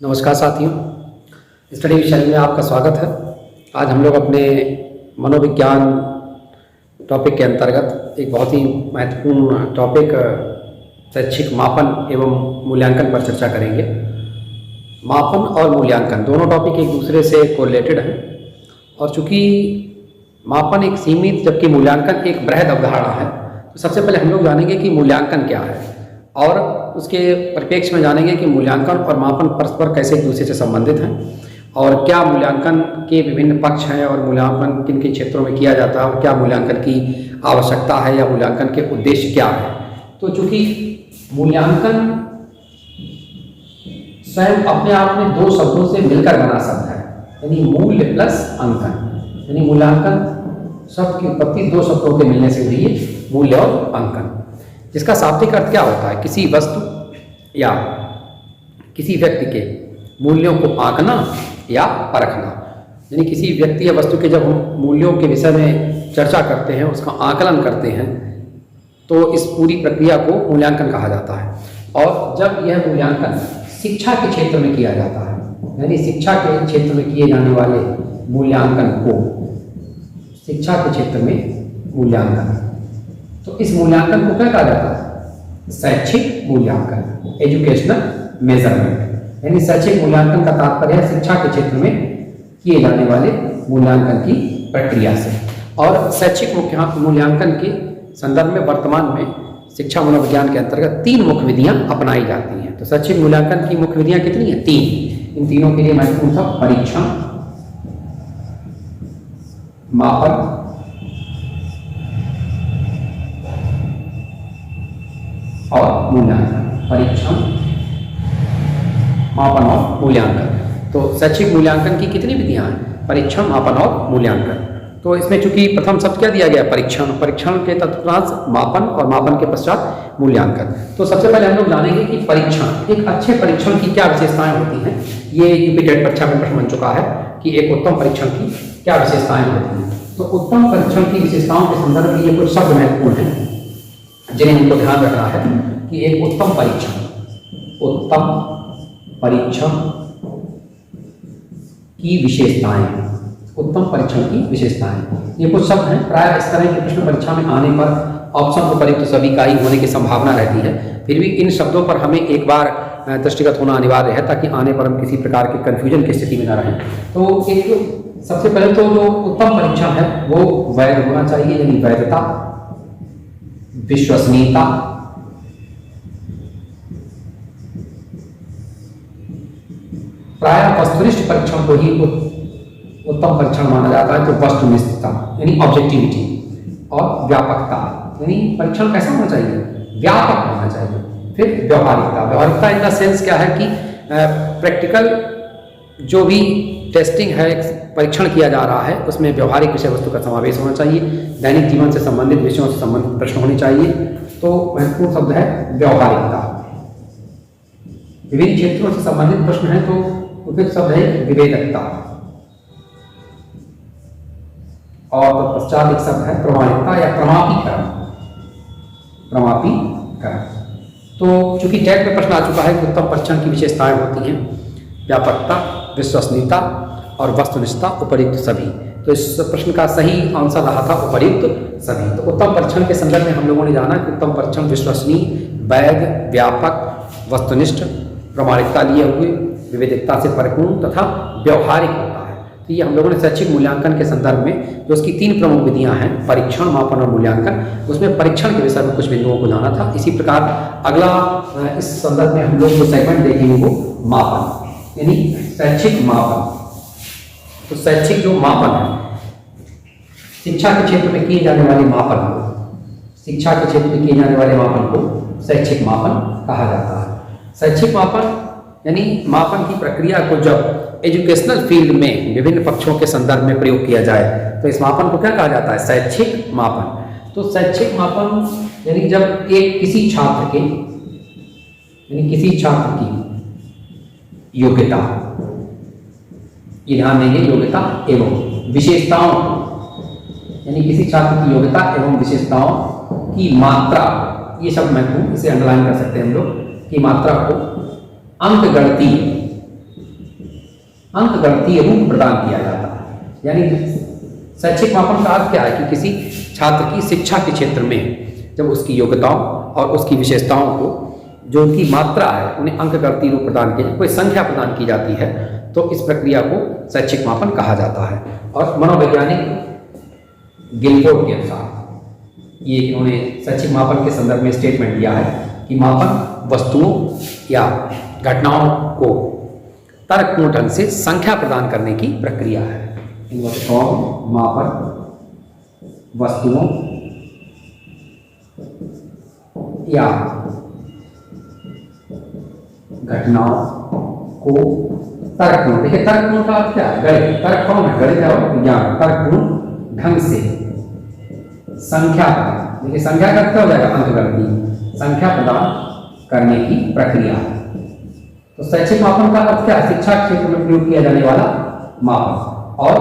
नमस्कार साथियों, स्टडी विषय में आपका स्वागत है। आज हम लोग अपने मनोविज्ञान टॉपिक के अंतर्गत एक बहुत ही महत्वपूर्ण टॉपिक शैक्षिक मापन एवं मूल्यांकन पर चर्चा करेंगे। मापन और मूल्यांकन दोनों टॉपिक एक दूसरे से कोरिलेटेड हैं और चूँकि मापन एक सीमित जबकि मूल्यांकन एक बृहद अवधारणा है, तो सबसे पहले हम लोग जानेंगे कि मूल्यांकन क्या है और उसके परिप्रेक्ष्य में जानेंगे कि मूल्यांकन और मापन परस्पर कैसे एक दूसरे से संबंधित हैं और क्या मूल्यांकन के विभिन्न पक्ष हैं और मूल्यांकन किन किन क्षेत्रों में किया जाता है और क्या मूल्यांकन की आवश्यकता है या मूल्यांकन के उद्देश्य क्या है। तो चूँकि मूल्यांकन स्वयं अपने आप में दो शब्दों से मिलकर बना शब्द है, यानी मूल्य प्लस अंकन, यानी मूल्यांकन शब्द की उत्पत्ति दो शब्दों के मिलने से हुई है, मूल्य और अंकन। जिसका शाब्दिक अर्थ क्या होता है? किसी वस्तु या किसी व्यक्ति के मूल्यों को आंकना या परखना, यानी किसी व्यक्ति या वस्तु के जब हम मूल्यों के विषय में चर्चा करते हैं, उसका आकलन करते हैं, तो इस पूरी प्रक्रिया को मूल्यांकन कहा जाता है। और जब यह मूल्यांकन शिक्षा के क्षेत्र में किया जाता है, यानी शिक्षा के क्षेत्र में किए जाने वाले मूल्यांकन को शिक्षा के क्षेत्र में मूल्यांकन, तो इस मूल्यांकन को क्या कहा जाता है? शैक्षिक मूल्यांकन, एजुकेशनल मेजरमेंट। यानी शैक्षिक मूल्यांकन का तात्पर्य है शिक्षा के क्षेत्र में किए जाने वाले मूल्यांकन की प्रक्रिया से। और शैक्षिक मूल्यांकन के संदर्भ में वर्तमान में शिक्षा मनोविज्ञान के अंतर्गत तीन मुख्य विधियां अपनाई जाती हैं। तो शैक्षिक मूल्यांकन की मुख्य विधियां कितनी हैं? तीन। इन तीनों के लिए महत्वपूर्ण था परीक्षण, मापन और मूल्यांकन। परीक्षण, मापन और मूल्यांकन। तो शैक्षिक मूल्यांकन की कितनी विधियां हैं? परीक्षण, मापन और मूल्यांकन। तो इसमें चूंकि प्रथम शब्द क्या दिया गया? परीक्षण। परीक्षण के तत्पश्चात मापन और मापन के पश्चात मूल्यांकन। तो सबसे पहले हम लोग जानेंगे कि परीक्षण, एक अच्छे परीक्षण की क्या विशेषताएं होती हैं। ये यूपी टेट परीक्षा में प्रश्न बन चुका है कि एक उत्तम परीक्षण की क्या विशेषताएं होती हैं। तो उत्तम परीक्षण की विशेषताओं के संदर्भ में ये कुछ शब्द महत्वपूर्ण हैं जिन्हें हमको ध्यान रखना है कि एक उत्तम परीक्षण की विशेषताएं, उत्तम परीक्षण की विशेषताएं, ये कुछ शब्द हैं। प्राय इस तरह के प्रश्न परीक्षा में आने पर ऑप्शन उपयुक्त सभी का ही होने की संभावना रहती है, फिर भी इन शब्दों पर हमें एक बार दृष्टिगत होना अनिवार्य है ताकि आने पर हम किसी प्रकार के कन्फ्यूजन की स्थिति में न रहें। तो एक सबसे पहले तो जो उत्तम परीक्षण है वो वैध होना चाहिए, यानी वैधता, विश्वसनीयता, प्राय वस्तुनिष्ठ परीक्षण को ही उत्तम परीक्षण माना जाता है। तो वस्तुनिष्ठता यानी ऑब्जेक्टिविटी और व्यापकता, यानी परीक्षण कैसा होना चाहिए? व्यापक होना चाहिए। फिर व्यवहारिकता, व्यवहारिकता इन द सेंस क्या है कि प्रैक्टिकल जो भी टेस्टिंग है, परीक्षण किया जा रहा है, उसमें व्यवहारिक विषय वस्तु का समावेश होना चाहिए, दैनिक जीवन से संबंधित विषयों से संबंधित प्रश्न होने चाहिए। तो महत्वपूर्ण शब्द है व्यवहारिकता। विभिन्न क्षेत्रों से संबंधित प्रश्न है तो उपयुक्त शब्द है विवेकता। और तत्पश्चात एक शब्द है प्रमाणिकता या प्रमापीकरण। तो चूंकि टेट में प्रश्न आ चुका है कि उत्तम परीक्षण की विशेषताएं होती हैं व्यापकता, विश्वसनीयता और वस्तुनिष्ठता, उपयुक्त सभी। तो इस प्रश्न का सही आंसर रहा था उपयुक्त सभी। तो उत्तम परीक्षण के संदर्भ में हम लोगों ने जाना कि उत्तम परीक्षण विश्वसनीय, वैध, व्यापक, वस्तुनिष्ठ, प्रमाणिकता लिए हुए, विविधता से परिपूर्ण तथा व्यवहारिक होता है। तो ये हम लोगों ने शैक्षिक मूल्यांकन के संदर्भ में जो उसकी तीन प्रमुख विधियां हैं, परीक्षण, मापन और मूल्यांकन, उसमें परीक्षण के विषय में कुछ बिंदुओं को जाना था। इसी प्रकार अगला इस संदर्भ में हम लोग जो सेगमेंट देखेंगे वो मापन, यानी शैक्षिक मापन। तो शैक्षिक जो मापन है, शिक्षा के क्षेत्र में किए जाने वाले मापन को, शिक्षा के क्षेत्र में किए जाने वाले मापन को शैक्षिक मापन कहा जाता है। शैक्षिक मापन यानी मापन की प्रक्रिया को जब एजुकेशनल फील्ड में विभिन्न पक्षों के संदर्भ में प्रयोग किया जाए तो इस मापन को क्या कहा जाता है? शैक्षिक मापन। तो शैक्षिक मापन यानी जब एक किसी छात्र के, यानी किसी छात्र की योग्यता, ये ध्यान देंगे, योग्यता एवं विशेषताओं, यानी किसी छात्र की योग्यता एवं विशेषताओं की मात्रा, ये शब्द महत्वपूर्ण, इसे अंडरलाइन कर सकते हैं हम लोग, की मात्रा को अंक गणती अंकगणितीय रूप प्रदान किया जाता है। यानी शैक्षिक मापन का अर्थ क्या है कि किसी छात्र की शिक्षा के क्षेत्र में जब उसकी योग्यताओं और उसकी विशेषताओं को जो उनकी मात्रा है उन्हें अंकगणितीय रूप प्रदान किया, कोई संख्या प्रदान की जाती है, तो इस प्रक्रिया को शैक्षिक मापन कहा जाता है। और मनोवैज्ञानिक गिलफोर्ड के अनुसार ये इन्होंने शैक्षिक मापन के संदर्भ में स्टेटमेंट दिया है कि मापन वस्तुओं या घटनाओं को तर्कपूर्ण ढंग से संख्या प्रदान करने की प्रक्रिया है। मापन वस्तुओं या घटनाओं को तर्कपूर्ण, देखिए तर्कपूर्ण का अर्थ क्या है, गणित तर्क कौन है, गणित और विज्ञान, तर्कपूर्ण ढंग से संख्या, देखिए संख्या का क्या हो जाएगा, अंकगणितीय संख्या प्रदान करने की प्रक्रिया है। तो शैक्षिक मापन का अर्थ क्या है, शिक्षा क्षेत्र में प्रयोग किया जाने वाला मापन, और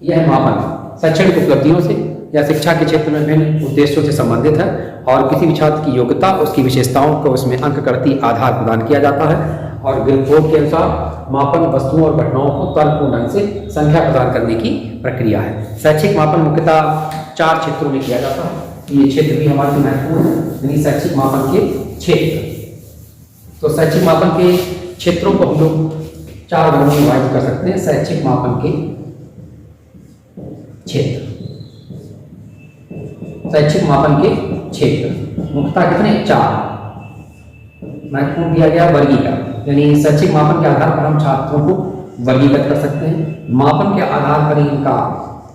यह मापन शैक्षणिक उपलब्धियों से या शिक्षा के क्षेत्र में विभिन्न उद्देश्यों से संबंधित है और किसी भी छात्र की योग्यता, उसकी विशेषताओं को उसमें अंकगणितीय आधार प्रदान किया जाता है। और गिलफोर्ड के अनुसार मापन वस्तुओं और घटनाओं को तर्कपूर्ण ढंग से संख्या प्रदान करने की प्रक्रिया है। शैक्षिक मापन मुख्यतः 4 क्षेत्रों में किया जाता है। ये क्षेत्र भी हमारे लिए महत्वपूर्ण है, यानी शैक्षिक मापन के क्षेत्र। तो शैक्षिक मापन के क्षेत्रों को हम लोग 4 वर्गों में विभाजित कर सकते हैं। शैक्षिक मापन के क्षेत्र, शैक्षिक मापन के क्षेत्र मुख्यतः कितने, 4 महत्वपूर्ण दिया गया वर्गीकरण, यानी शैक्षिक मापन के आधार पर हम छात्रों को वर्गीकृत कर सकते हैं। मापन के आधार पर ही इनका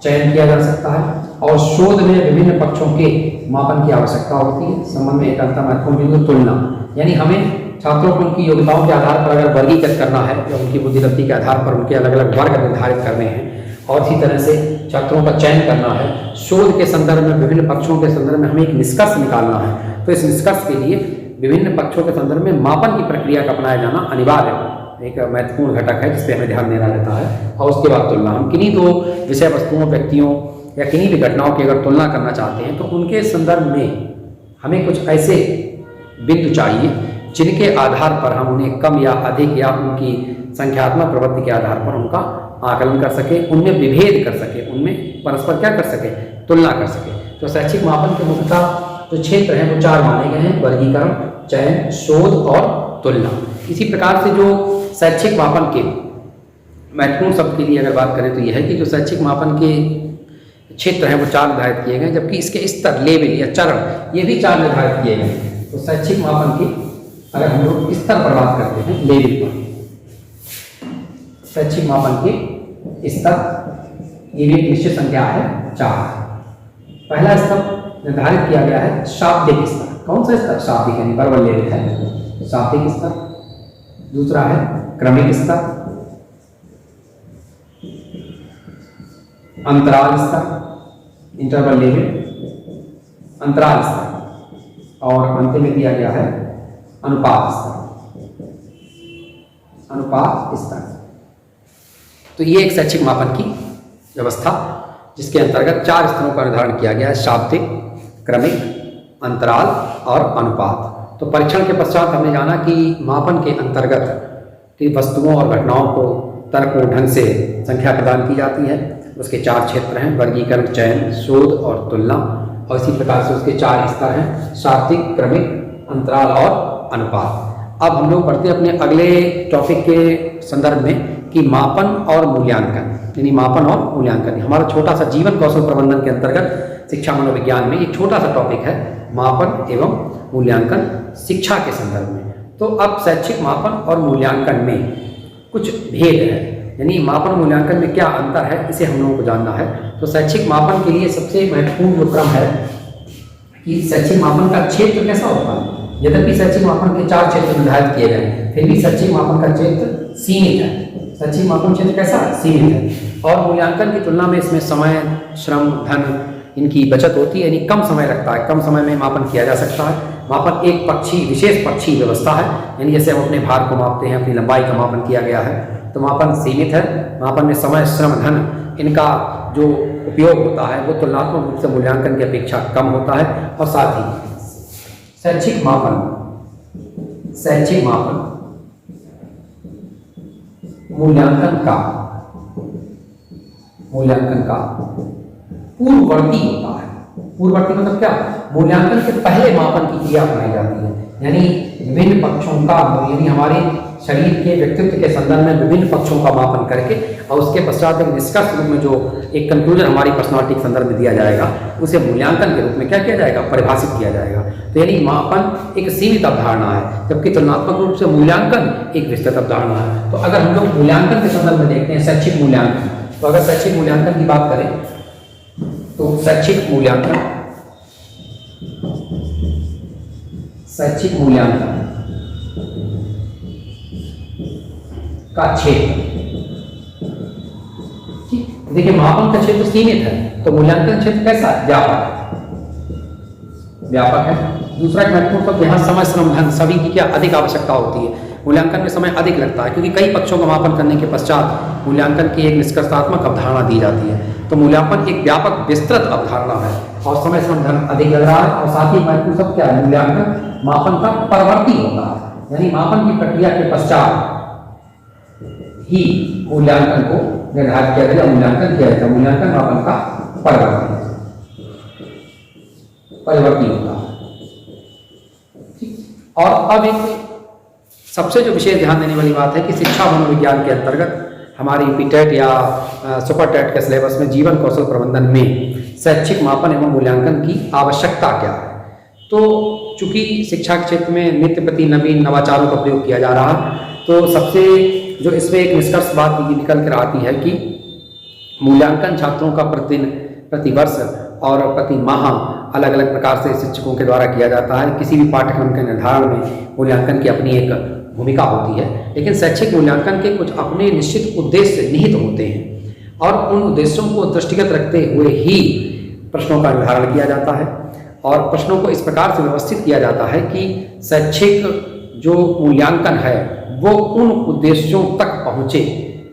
चयन किया जा सकता है और शोध में विभिन्न पक्षों के मापन की आवश्यकता होती है। संबंध में एक अंतर महत्वपूर्ण बिंदु तुलना, यानी हमें छात्रों को उनकी योग्यताओं के आधार पर अगर वर्गीकृत करना है या उनकी बुद्धिमत्ता के आधार पर उनके अलग अलग वर्ग निर्धारित करने हैं और इसी तरह से छात्रों का चयन करना है, शोध के संदर्भ में विभिन्न पक्षों के संदर्भ में हमें एक निष्कर्ष निकालना है, तो इस निष्कर्ष के लिए विभिन्न पक्षों के संदर्भ में मापन की प्रक्रिया का अपनाया जाना अनिवार्य है, एक महत्वपूर्ण घटक है जिस पर हमें ध्यान देना रहता है। और उसके बाद तुलना, हम किन्हीं दो विषय वस्तुओं, व्यक्तियों या किन्हीं भी घटनाओं की अगर तुलना करना चाहते हैं तो उनके संदर्भ में हमें कुछ ऐसे बिंदु चाहिए जिनके आधार पर हम उन्हें कम या अधिक या उनकी संख्यात्मक प्रवृत्ति के आधार पर उनका आकलन कर सके, उनमें विभेद कर सके, उनमें परस्पर क्या कर सके, तुलना कर सके। तो शैक्षिक मापन के मुख्यतः जो क्षेत्र हैं वो 4 माने गए हैं, वर्गीकरण, चयन, शोध और तुलना। इसी प्रकार से जो शैक्षिक मापन के महत्वपूर्ण शब्द के लिए अगर बात करें तो यह है कि जो शैक्षिक मापन के क्षेत्र हैं वो 4 निर्धारित किए गए, जबकि इसके स्तर, लेवल या चरण, ये भी 4 निर्धारित किए गए। तो शैक्षिक मापन के अगर हम लोग स्तर पर बात करते हैं, लेवल पर, शैक्षिक मापन के स्तर, ये भी एक निश्चित संख्या है 4। पहला स्तर निर्धारित किया गया है शाब्दिक स्तर। कौन सा स्तर, शाब्दिक, यानी वर्बल लेवल है, शाब्दिक स्तर। दूसरा है क्रमिक स्तर, अंतराल स्तर, इंटरवल लेवल, अंतराल स्तर, और अंत में दिया गया है अनुपात स्तर, अनुपात स्तर। तो ये एक शैक्षिक मापन की व्यवस्था जिसके अंतर्गत 4 स्तरों का निर्धारण किया गया है, शाब्दिक, क्रमिक, अंतराल और अनुपात। तो परीक्षण के पश्चात हमने जाना कि मापन के अंतर्गत की वस्तुओं और घटनाओं को तर्कपूर्ण ढंग से संख्या प्रदान की जाती है। उसके 4 क्षेत्र हैं, वर्गीकरण, चयन, शोध और तुलना, और इसी प्रकार से उसके 4 स्तर हैं, शाब्दिक, क्रमिक, अंतराल और अनुपात। अब हम लोग बढ़ते हैं अपने अगले टॉपिक के संदर्भ में कि मापन और मूल्यांकन, यानी मापन और मूल्यांकन हमारा छोटा सा जीवन कौशल प्रबंधन के अंतर्गत शिक्षा मनोविज्ञान में एक छोटा सा टॉपिक है, मापन एवं मूल्यांकन शिक्षा के संदर्भ में। तो अब शैक्षिक मापन और मूल्यांकन में कुछ भेद है, यानी मापन मूल्यांकन में क्या अंतर है, इसे हम लोगों को जानना है। तो शैक्षिक मापन के लिए सबसे महत्वपूर्ण जो क्रम है कि शैक्षिक मापन का क्षेत्र कैसा होता है। यद्यपि शैक्षिक मापन के 4 क्षेत्र निर्धारित किए गए, फिर भी शैक्षिक मापन का क्षेत्र सीमित है। शैक्षिक मापन क्षेत्र कैसा, सीमित है। और मूल्यांकन की तुलना में इसमें समय, श्रम, धन, इनकी बचत होती है, यानी कम समय लगता है, कम समय में मापन किया जा सकता है। मापन एक पक्षी, विशेष पक्षी व्यवस्था है, यानी जैसे हम अपने भार को मापते हैं, अपनी लंबाई का मापन किया गया है, तो मापन सीमित है। मापन में समय, श्रम, धन, इनका जो उपयोग होता है वो तुलनात्मक रूप से मूल्यांकन की अपेक्षा कम होता है। और साथ ही शैक्षिक मापन मूल्यांकन का पूर्ववर्ती होता है। पूर्ववर्ती मतलब क्या? मूल्यांकन के पहले मापन की क्रिया अपनाई जाती है, यानी विभिन्न पक्षों का, यानी हमारे शरीर के व्यक्तित्व के संदर्भ में विभिन्न पक्षों का मापन करके और उसके पश्चात एक निष्कर्ष रूप में जो एक कंक्लूजन हमारी पर्सनालिटी के संदर्भ में दिया जाएगा, उसे मूल्यांकन के रूप में क्या किया जाएगा? परिभाषित किया जाएगा। तो यानी मापन एक सीमित अवधारणा है, जबकि तुलनात्मक रूप से मूल्यांकन एक विस्तृत अवधारणा है। तो अगर हम लोग मूल्यांकन के संदर्भ में देखते हैं शैक्षिक मूल्यांकन, तो अगर शैक्षिक मूल्यांकन की बात करें तो शैक्षिक मूल्यांकन का क्षेत्र, देखिए मापन का क्षेत्र सीमित है, तो मूल्यांकन क्षेत्र कैसा है? व्यापक है। दूसरा एक महत्वपूर्ण शब्द यहाँ समय, श्रम, धन सभी की क्या अधिक आवश्यकता होती है। मूल्यांकन में समय अधिक लगता है, क्योंकि कई पक्षों का मापन करने के पश्चात मूल्यांकन की एक निष्कर्षात्मक अवधारणा दी जाती है। तो मूल्यांकन एक व्यापक विस्तृत अवधारणा है और समय, श्रम, धन अधिक लग रहा है। और साथ ही महत्वपूर्ण शब्द क्या है? मूल्यांकन मापन का परवर्ती होता है, यानी मापन की प्रक्रिया के पश्चात ही मूल्यांकन को निर्धारित किया जाएगा, मूल्यांकन किया जाएगा। मूल्यांकन मापन का परिवर्ती होता है। और अब एक सबसे जो विशेष ध्यान देने वाली बात है कि शिक्षा मनोविज्ञान के अंतर्गत हमारे यूपी-टेट या सुपर टेट के सिलेबस में जीवन कौशल प्रबंधन में शैक्षिक मापन एवं मूल्यांकन की आवश्यकता क्या है। तो चूंकि शिक्षा के क्षेत्र में नित्य प्रति नवीन नवाचारों का प्रयोग किया जा रहा है, तो सबसे जो इसमें एक निष्कर्ष बात निकल कर आती है कि मूल्यांकन छात्रों का प्रतिदिन, प्रतिवर्ष और प्रति माह अलग अलग प्रकार से शिक्षकों के द्वारा किया जाता है। किसी भी पाठ्यक्रम के निर्धारण में मूल्यांकन की अपनी एक भूमिका होती है, लेकिन शैक्षिक मूल्यांकन के कुछ अपने निश्चित उद्देश्य निहित होते हैं और उन उद्देश्यों को दृष्टिगत रखते हुए ही प्रश्नों का निर्धारण किया जाता है। और प्रश्नों को इस प्रकार से व्यवस्थित किया जाता है कि शैक्षिक जो मूल्यांकन है वो उन उद्देश्यों तक पहुँचे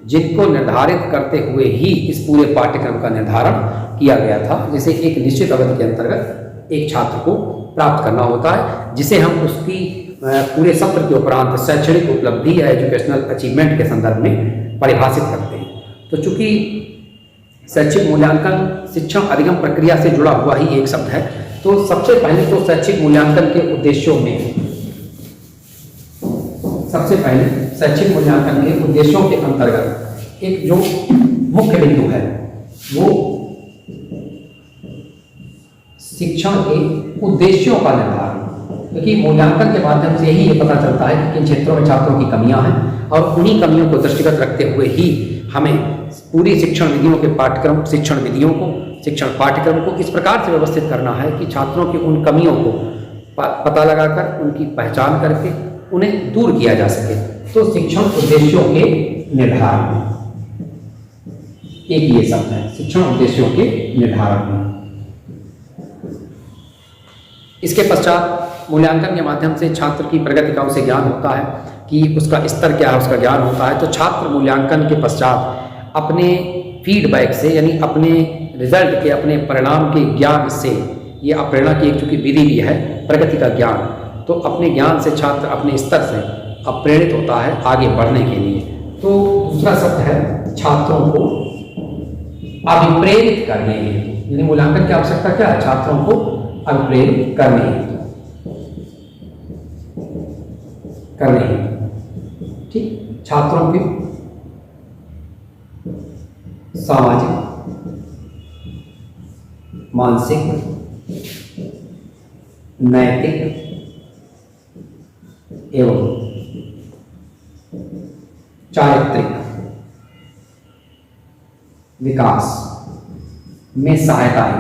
जिनको निर्धारित करते हुए ही इस पूरे पाठ्यक्रम का निर्धारण किया गया था। जैसे एक निश्चित अवधि के अंतर्गत एक छात्र को प्राप्त करना होता है, जिसे हम उसकी पूरे सत्र के उपरांत शैक्षणिक उपलब्धि या एजुकेशनल अचीवमेंट के संदर्भ में परिभाषित करते हैं। तो चूंकि शैक्षिक मूल्यांकन शिक्षण अधिगम प्रक्रिया से जुड़ा हुआ ही एक शब्द है, तो सबसे पहले तो शैक्षिक मूल्यांकन के उद्देश्यों में शैक्षिक मूल्यांकन के उद्देश्यों के अंतर्गत एक जो मुख्य बिंदु है वो शिक्षण के उद्देश्यों का निर्धारण, क्योंकि मूल्यांकन के माध्यम से ही ये पता चलता है कि किन क्षेत्रों में छात्रों की कमियां हैं और उन्हीं कमियों को दृष्टिगत रखते हुए ही हमें पूरी शिक्षण विधियों के शिक्षण पाठ्यक्रम को इस प्रकार से व्यवस्थित करना है कि छात्रों की उन कमियों को पता लगाकर उनकी पहचान करके उन्हें दूर किया जा सके। तो शिक्षण उद्देश्यों के निर्धारण में एक ये शब्द है, शिक्षण उद्देश्यों के निर्धारण में। इसके पश्चात मूल्यांकन के माध्यम से छात्र की प्रगति का उसे ज्ञान होता है कि उसका स्तर क्या है, उसका ज्ञान होता है। तो छात्र मूल्यांकन के पश्चात अपने फीडबैक से, यानी अपने रिजल्ट के, अपने परिणाम के ज्ञान से, ये प्रेरणा की एक चूंकि विधि भी है प्रगति का ज्ञान, तो अपने ज्ञान से छात्र अपने स्तर से प्रेरित होता है आगे बढ़ने के लिए। तो दूसरा शब्द है छात्रों को अभिप्रेरित करने के लिए, यानी मूल्यांकन की आवश्यकता क्या है? छात्रों को अभिप्रेरित करने ठीक, छात्रों के सामाजिक, मानसिक, नैतिक एवं चारित्रिक विकास में सहायता है।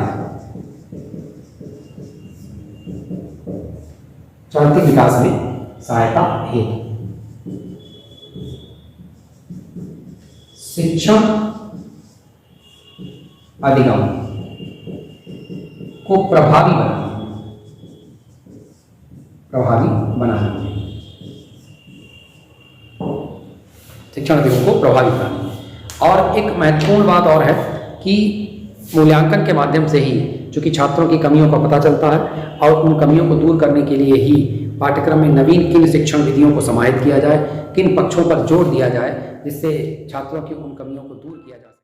चारित्रिक विकास में सहायता है। शिक्षण अधिगम को प्रभावी बनाना, शिक्षण अधिगम को प्रभावी बनाना। और एक महत्वपूर्ण बात और है कि मूल्यांकन के माध्यम से ही चूंकि छात्रों की कमियों का पता चलता है और उन कमियों को दूर करने के लिए ही पाठ्यक्रम में नवीन किन शिक्षण विधियों को समाहित किया जाए, किन पक्षों पर जोर दिया जाए जिससे छात्रों की उन कमियों को दूर किया जा सके।